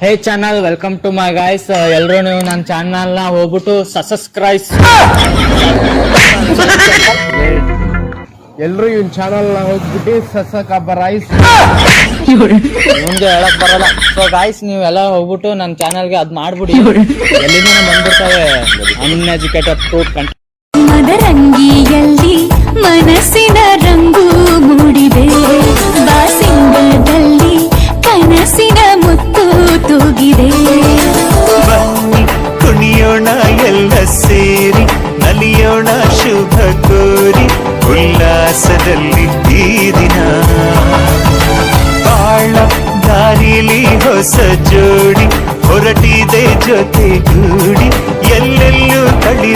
Hey channel, welcome to my guys. ಎಲ್ಲರೂ ನೀವು ನನ್ನ ಚಾನಲ್ನ ಹೋಗ್ಬಿಟ್ಟು ಸಬ್ಸ್ಕ್ರೈಬ್. ಎಲ್ರು ಇವನ್ ಚಾನಲ್ ನ ಹೋಗ್ಬಿಟ್ಟು ಸಬ್ಸ್ಕ್ರೈಬ್. ಮುಂದೆ ಹೇಳಕ್ ಬರಲ್ಲ. ಸೊ ಗೈಸ್, ನೀವೆಲ್ಲ ಹೋಗ್ಬಿಟ್ಟು ನನ್ನ ಚಾನಲ್ಗೆ ಅದ್ ಮಾಡ್ಬಿಡಿ. ಎಲ್ಲಿಂದ ಬಂದ್ಬಿಡ್ತವೆ ಅನ್ಎಜುಕೇಟೆಡ್ ಫ್ರೂಟ್ ಕಂಟೆಂಟ್. ಮದರಂಗಿಯಲ್ಲಿ ಮನಸ್ಸಿನ ರಂಗು ಮೂಡಿದೆ, ಬಾಸಿಂಗದಲ್ಲಿ ಕನಸಿನ ಮುತ್ತು ತೂಗಿದೆ. ಬನ್ನಿ ಕುಣಿಯೋಣ ಎಲ್ಲ ಸೇರಿ, ನಲಿಯೋಣ ಶುಭ ಕೋರಿ, ಉಲ್ಲಾಸದಲ್ಲಿ ಈ ದಿನ. ಬಾಳ ದಾರಿಲಿ ಹೊಸ ಜೋಡಿ ಹೊರಟಿದೆ ಜೊತೆಗೂಡಿ, ಎಲ್ಲೆಲ್ಲೂ ತಳಿ